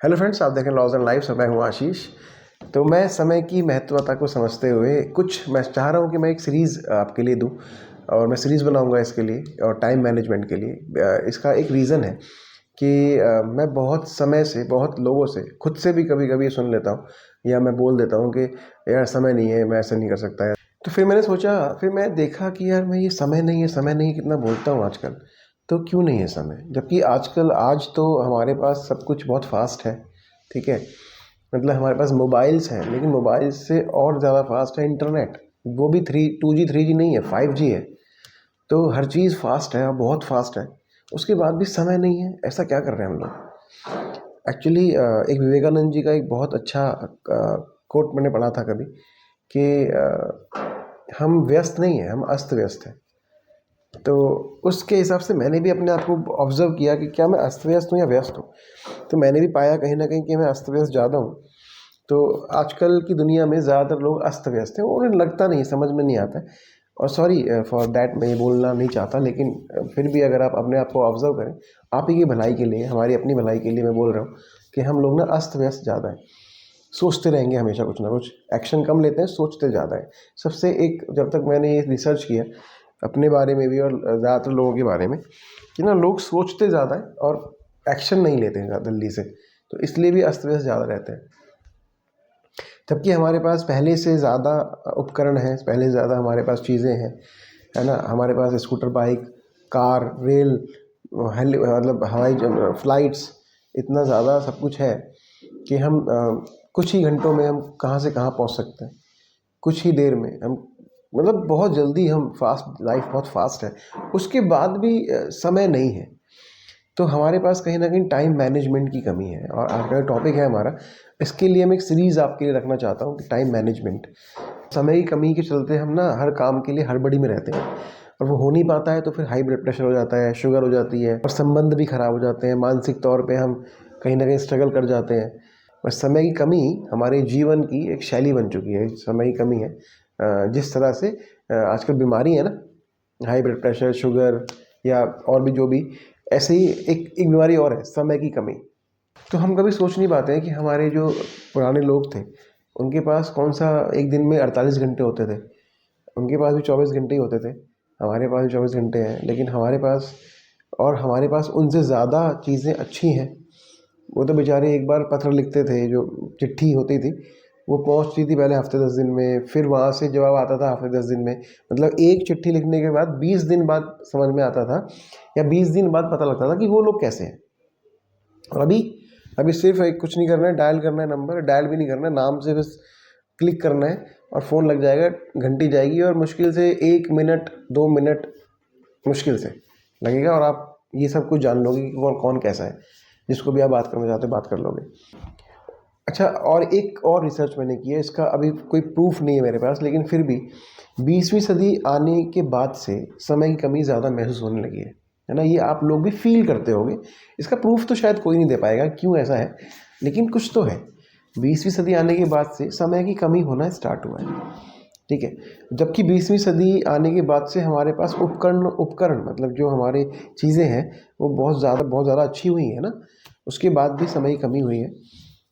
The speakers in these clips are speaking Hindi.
हेलो फ्रेंड्स, आप देखें लॉज एंड लाइफ। मैं हूँ आशीष। तो मैं समय की महत्वता को समझते हुए मैं चाह रहा हूँ कि मैं एक सीरीज़ आपके लिए दूँ, और मैं सीरीज़ बनाऊँगा इसके लिए और टाइम मैनेजमेंट के लिए। इसका एक रीज़न है कि मैं बहुत समय से बहुत लोगों से खुद से भी कभी कभी सुन लेता हूँ या मैं बोल देता हूँ कि यार समय नहीं है, मैं ऐसा नहीं कर सकता यार। तो फिर मैंने सोचा, फिर मैं देखा कि यार मैं ये समय नहीं है, समय नहीं है कितना बोलता हूँ आजकल। तो क्यों नहीं है समय, जबकि आज तो हमारे पास सब कुछ बहुत फास्ट है। ठीक है, मतलब हमारे पास मोबाइल्स हैं, लेकिन मोबाइल से और ज़्यादा फास्ट है इंटरनेट। वो भी 2G 3G नहीं है, 5G है। तो हर चीज़ फास्ट है और बहुत फास्ट है, उसके बाद भी समय नहीं है। ऐसा क्या कर रहे हैं हम लोग एक्चुअली? एक विवेकानंद जी का एक बहुत अच्छा कोट मैंने पढ़ा था कभी कि हम व्यस्त नहीं हैं, हम अस्त व्यस्त हैं। तो उसके हिसाब से मैंने भी अपने आप को ऑब्जर्व किया कि क्या मैं अस्त व्यस्त हूँ या व्यस्त हूँ। तो मैंने भी पाया कहीं ना कहीं कि मैं अस्त व्यस्त ज़्यादा हूँ। तो आजकल की दुनिया में ज़्यादातर लोग अस्त व्यस्त हैं, उन्हें लगता नहीं, समझ में नहीं आता है। और सॉरी फॉर दैट, मैं ये बोलना नहीं चाहता, लेकिन फिर भी अगर आप अपने आप को ऑब्जर्व करें, आप ही की भलाई के लिए, हमारी अपनी भलाई के लिए मैं बोल रहा हूँ कि हम लोग ना अस्त व्यस्त ज़्यादा है। सोचते रहेंगे हमेशा कुछ ना कुछ, एक्शन कम लेते हैं, सोचते ज़्यादा है। सबसे एक, जब तक मैंने ये रिसर्च किया अपने बारे में भी और ज़्यादातर लोगों के बारे में, कि ना लोग सोचते ज़्यादा है और एक्शन नहीं लेते हैं जल्दी से, तो इसलिए भी अस्त व्यस्त ज़्यादा रहते हैं। जबकि हमारे पास पहले से ज़्यादा उपकरण हैं, पहले से ज़्यादा हमारे पास चीज़ें हैं, है ना। हमारे पास स्कूटर, बाइक, कार, रेल, मतलब हवाई फ्लाइट्स, इतना ज़्यादा सब कुछ है कि हम कुछ ही घंटों में हम कहाँ से कहाँ पहुँच सकते हैं। कुछ ही देर में हम, मतलब बहुत जल्दी हम फास्ट, लाइफ बहुत फास्ट है, उसके बाद भी समय नहीं है। तो हमारे पास कहीं ना कहीं टाइम मैनेजमेंट की कमी है, और आज का टॉपिक है हमारा। इसके लिए मैं एक सीरीज़ आपके लिए रखना चाहता हूँ कि टाइम मैनेजमेंट। समय की कमी के चलते हम ना हर काम के लिए हड़बड़ी में रहते हैं, और वो हो नहीं पाता है, तो फिर हाई ब्लड प्रेशर हो जाता है, शुगर हो जाती है, और संबंध भी खराब हो जाते हैं। मानसिक तौर पे हम कहीं ना कहीं स्ट्रगल कर जाते हैं। बस समय की कमी हमारे जीवन की एक शैली बन चुकी है, समय की कमी है। जिस तरह से आजकल बीमारी है ना, हाई ब्लड प्रेशर, शुगर, या और भी जो भी, ऐसे ही एक बीमारी और है, समय की कमी। तो हम कभी सोच नहीं पाते हैं कि हमारे जो पुराने लोग थे, उनके पास कौन सा एक दिन में 48 घंटे होते थे। उनके पास भी 24 घंटे ही होते थे, हमारे पास भी 24 घंटे हैं, लेकिन हमारे पास उनसे ज़्यादा चीज़ें अच्छी हैं। वो तो बेचारे एक बार पत्र लिखते थे, जो चिट्ठी होती थी वो पहुंचती थी पहले हफ्ते 10 दिन में, फिर वहाँ से जवाब आता था हफ्ते 10 दिन में। मतलब एक चिट्ठी लिखने के बाद 20 दिन बाद समझ में आता था, या 20 दिन बाद पता लगता था कि वो लोग कैसे हैं। और अभी सिर्फ एक कुछ नहीं करना है, डायल करना है नंबर, डायल भी नहीं करना है, नाम से बस क्लिक करना है और फ़ोन लग जाएगा, घंटी जाएगी, और मुश्किल से 1 मिनट 2 मिनट मुश्किल से लगेगा, और आप ये सब कुछ जान लोगे कि कौन कौन कैसा है। जिसको भी आप बात करना चाहते हो बात कर लोगे। अच्छा, और एक और रिसर्च मैंने की है, इसका अभी कोई प्रूफ नहीं है मेरे पास, लेकिन फिर भी 20वीं सदी आने के बाद से समय की कमी ज़्यादा महसूस होने लगी है ना। ये आप लोग भी फील करते होंगे। इसका प्रूफ तो शायद कोई नहीं दे पाएगा क्यों ऐसा है, लेकिन कुछ तो है। 20वीं सदी आने के बाद से समय की कमी होना स्टार्ट हुआ है। ठीक है, जबकि 20वीं सदी आने के बाद से हमारे पास उपकरण मतलब जो हमारे चीज़ें हैं वो बहुत ज़्यादा अच्छी हुई है ना। उसके बाद भी समय की कमी हुई है।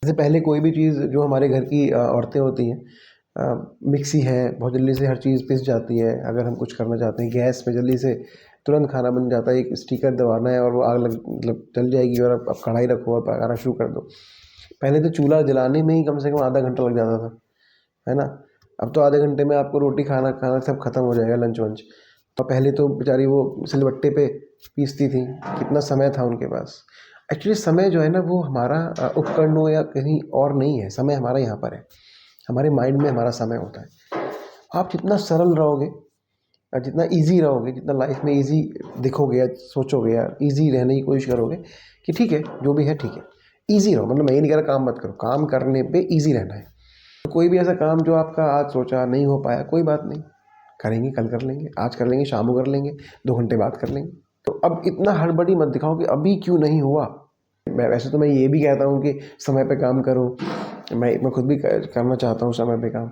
जैसे पहले कोई भी चीज़ जो हमारे घर की औरतें होती हैं, मिक्सी है, बहुत जल्दी से हर चीज़ पिस जाती है। अगर हम कुछ करना चाहते हैं, गैस में जल्दी से तुरंत खाना बन जाता है, एक स्टिकर दबाना है और वो आग लग मतलब जल जाएगी, और अब कढ़ाई रखो और पकाना शुरू कर दो। पहले तो चूल्हा जलाने में ही कम से कम आधा घंटा लग जाता था, है ना। अब तो आधे घंटे में आपको रोटी खाना खाना सब खत्म हो जाएगा, लंच वंच। तो पहले तो बेचारी वो सिलबट्टे पे पीसती थी, कितना समय था उनके पास। एक्चुअली समय जो है ना, वो हमारा उपकरणों या कहीं और नहीं है, समय हमारा यहाँ पर है, हमारे माइंड में हमारा समय होता है। आप जितना सरल रहोगे और जितना इजी रहोगे, जितना लाइफ में इजी दिखोगे या सोचोगे या इजी रहने की कोशिश करोगे कि ठीक है जो भी है ठीक है, इजी रहो। मतलब मैं ये नहीं कह रहा काम मत करो, काम करने पे इजी रहना है। तो कोई भी ऐसा काम जो आपका आज सोचा नहीं हो पाया, कोई बात नहीं, करेंगे, कल कर लेंगे, आज कर लेंगे, शाम को कर लेंगे, 2 घंटे बाद कर लेंगे। तो अब इतना हड़बड़ी मत दिखाओ कि अभी क्यों नहीं हुआ। मैं ये भी कहता हूँ कि समय पे काम करो, मैं खुद भी करना चाहता हूँ समय पे काम,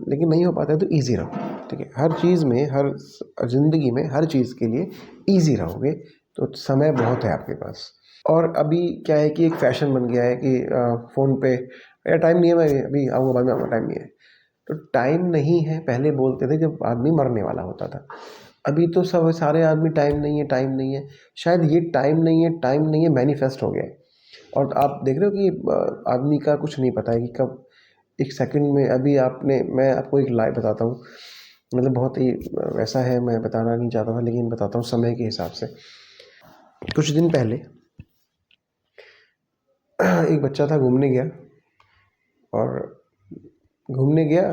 लेकिन नहीं हो पाता है। तो ईज़ी रहो, ठीक है। हर चीज़ में, हर ज़िंदगी में हर चीज़ के लिए ईज़ी रहोगे तो समय बहुत है आपके पास। और अभी क्या है कि एक फ़ैशन बन गया है कि फ़ोन पे यार टाइम नहीं है, मैं अभी आऊँगा, बाद में आऊँगा, टाइम नहीं है। तो टाइम नहीं है पहले बोलते थे जब आदमी मरने वाला होता था। अभी तो सब सारे आदमी टाइम नहीं है, टाइम नहीं है। शायद ये टाइम नहीं है मैनिफेस्ट हो गया है। और आप देख रहे हो कि आदमी का कुछ नहीं पता है कि कब एक सेकंड में अभी आपने मैं आपको एक लाइव बताता हूँ। मतलब बहुत ही वैसा है, मैं बताना नहीं चाहता था लेकिन बताता हूँ समय के हिसाब से। कुछ दिन पहले एक बच्चा था, घूमने गया और घूमने गया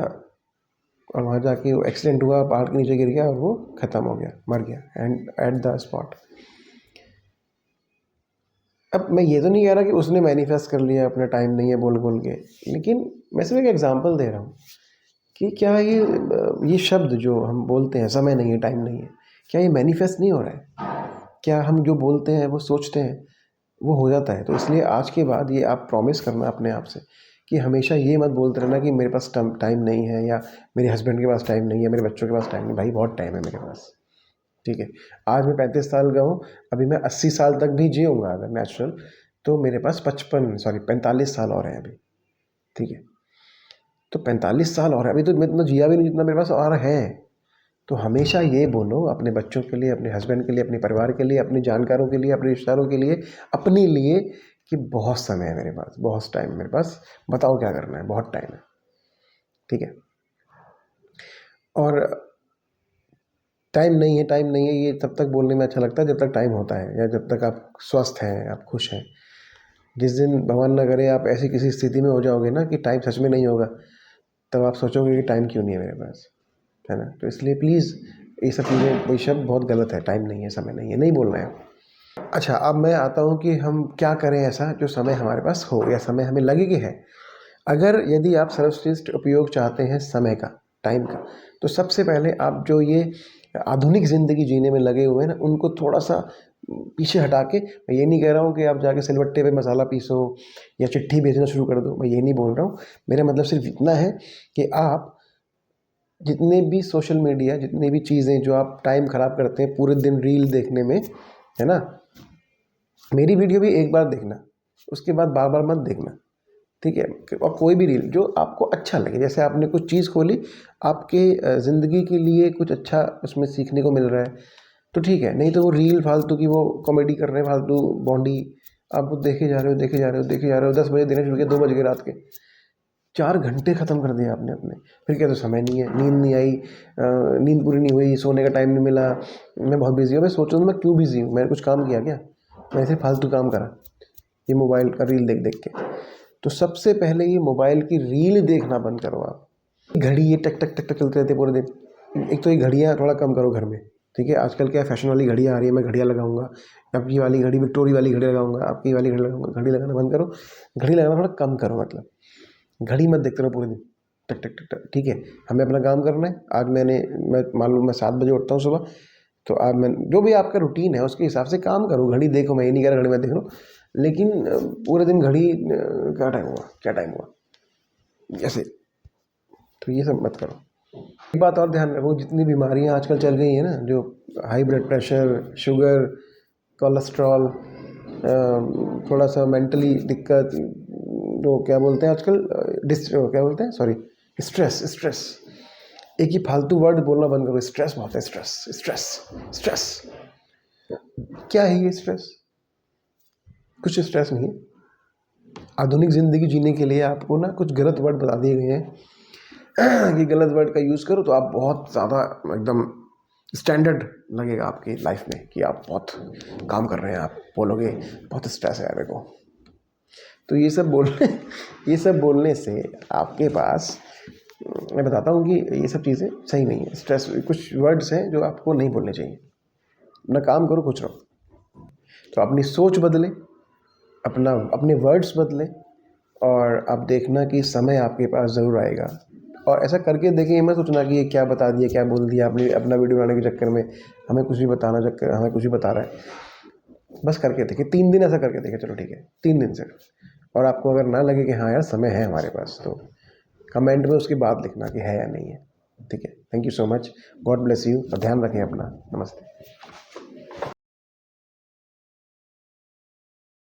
और वहाँ जाके वो एक्सीडेंट हुआ, पहाड़ के नीचे गिर गया और वो ख़त्म हो गया, मर गया एंड एट द स्पॉट। अब मैं ये तो नहीं कह रहा कि उसने मैनिफेस्ट कर लिया अपना टाइम नहीं है बोल बोल के, लेकिन मैं सिर्फ एक एग्जांपल दे रहा हूँ कि क्या ये शब्द जो हम बोलते हैं, समय नहीं है, टाइम नहीं है, क्या ये मैनिफेस्ट नहीं हो रहा है? क्या हम जो बोलते हैं वो सोचते हैं वो हो जाता है? तो इसलिए आज के बाद ये आप प्रॉमिस करना अपने आप से कि हमेशा ये मत बोलते रहना कि मेरे पास टाइम नहीं है, या मेरे हस्बैंड के पास टाइम नहीं है, मेरे बच्चों के पास टाइम नहीं। भाई बहुत टाइम है मेरे पास, ठीक है। आज मैं 35 साल का हूँ, अभी मैं 80 साल तक भी जीऊँगा अगर नेचुरल, तो मेरे पास 45 साल और हैं अभी, ठीक है। तो 45 साल और है अभी, तो मैं इतना जिया भी नहीं जितना मेरे पास और है। तो हमेशा ये बोलो अपने बच्चों के लिए, अपने हस्बैंड के लिए, अपने परिवार के लिए, अपने जानकारों के लिए, अपने रिश्तेदारों के लिए, अपने लिए, कि बहुत समय है मेरे पास, बहुत टाइम है मेरे पास, बताओ क्या करना है, बहुत टाइम है, ठीक है। और टाइम नहीं है, ये तब तक बोलने में अच्छा लगता है जब तक टाइम होता है, या जब तक आप स्वस्थ हैं, आप खुश हैं। जिस दिन भगवान ना करे आप ऐसी किसी स्थिति में हो जाओगे ना कि टाइम सच में नहीं होगा, तब आप सोचोगे कि टाइम क्यों नहीं है मेरे पास, है ना। तो इसलिए प्लीज़ ये सब चीज़ें, ये शब्द बहुत गलत है, टाइम नहीं है, समय नहीं है, नहीं बोलना है। अच्छा, अब मैं आता हूँ कि हम क्या करें ऐसा जो समय हमारे पास हो, या समय हमें लगे कि है। अगर यदि आप सर्वश्रेष्ठ उपयोग चाहते हैं समय का, टाइम का, तो सबसे पहले आप जो ये आधुनिक ज़िंदगी जीने में लगे हुए हैं ना, उनको थोड़ा-सा पीछे हटा के, मैं ये नहीं कह रहा हूँ कि आप जाके सिलबट्टे पे मसाला पीसो या चिट्ठी भेजना शुरू कर दो, मैं ये नहीं बोल रहा हूँ। मेरा मतलब सिर्फ इतना है कि आप जितने भी सोशल मीडिया, जितनी भी चीज़ें जो आप टाइम ख़राब करते हैं पूरे दिन रील देखने में, है ना, मेरी वीडियो भी एक बार देखना, उसके बाद बार-बार मत देखना, ठीक है। और कोई भी रील जो आपको अच्छा लगे, जैसे आपने कुछ चीज़ खोली, आपके ज़िंदगी के लिए कुछ अच्छा उसमें सीखने को मिल रहा है, तो ठीक है। नहीं तो वो रील फालतू की, वो कॉमेडी कर रहे हैं फालतू बॉन्डी, आप वो देखे जा रहे हो, देखे जा रहे हो, देखे जा रहे हो, 10 बजे देने शुरू किया, 2 बज गए रात के, 4 घंटे ख़त्म कर दिया आपने अपने। फिर क्या, तो समय नहीं है, नींद नहीं आई, नींद पूरी नहीं हुई, सोने का टाइम नहीं मिला, मैं बहुत बिज़ी हूँ। मैं सोच रहा हूँ मैं क्यों बिज़ी हूँ, मैंने कुछ काम किया क्या? मैं सिर्फ फालतू काम करा, ये मोबाइल का रील देख देख के। तो सबसे पहले ये मोबाइल की रील देखना बंद करो आप। घड़ी ये टक टक टक टक चलते रहते हैं पूरे दिन। एक तो ये घड़ियाँ थोड़ा कम करो घर में, ठीक है। आजकल क्या फैशन वाली घड़ियाँ आ रही है, मैं घड़ियाँ लगाऊंगा, आपकी वाली घड़ी विक्टोरी वाली घड़ी लगाऊंगा, आपकी वाली घड़ी लगाऊंगा। घड़ी लगाना बंद करो, घड़ी लगाना थोड़ा कम करो, मतलब घड़ी मत देखते रहो पूरे दिन, टक टक टक टक, ठीक है। हमें अपना काम करना है। आज मैं मान लो मैं 7 बजे उठता हूँ सुबह, तो आज मैं जो भी आपका रूटीन है उसके हिसाब से काम करो। घड़ी देखो, मैं ये नहीं कह रहा घड़ी मत देख लो, लेकिन पूरे दिन घड़ी क्या टाइम हुआ, क्या टाइम हुआ, ऐसे। तो ये सब मत करो। एक बात और ध्यान रखो, जितनी बीमारियां आजकल चल रही हैं ना, जो high blood pressure, sugar, cholesterol, थोड़ा सा मेंटली दिक्कत, जो क्या बोलते हैं आजकल, क्या बोलते हैं, सॉरी, स्ट्रेस, स्ट्रेस। एक ही फालतू वर्ड बोलना बंद करो, स्ट्रेस बहुत है, स्ट्रेस, स्ट्रेस, स्ट्रेस। क्या है ये स्ट्रेस? कुछ स्ट्रेस नहीं है। आधुनिक ज़िंदगी जीने के लिए आपको ना कुछ गलत वर्ड बता दिए गए हैं कि गलत वर्ड का यूज़ करो तो आप बहुत ज़्यादा एकदम स्टैंडर्ड लगेगा आपकी लाइफ में, कि आप बहुत काम कर रहे हैं। आप बोलोगे बहुत स्ट्रेस है मेरे को। तो ये सब बोलने से आपके पास, मैं बताता हूँ कि ये सब चीज़ें सही नहीं है। स्ट्रेस, कुछ वर्ड्स हैं जो आपको नहीं बोलने चाहिए। अपना काम करो, खुश रहो। तो अपनी सोच बदले, अपने वर्ड्स बदलें, और आप देखना कि समय आपके पास ज़रूर आएगा। और ऐसा करके देखिए, ये मत सोचना कि ये क्या बता दिया, क्या बोल दिया आपने, अपना वीडियो बनाने के चक्कर में हमें कुछ भी बता रहा है। बस करके देखिए, 3 दिन ऐसा करके देखिए, चलो ठीक है, 3 दिन सिर्फ। और आपको अगर ना लगे कि हाँ यार समय है हमारे पास, तो कमेंट में उसकी बात लिखना कि है या नहीं है, ठीक है। Thank you so much, God bless you, और ध्यान रखें अपना। नमस्ते।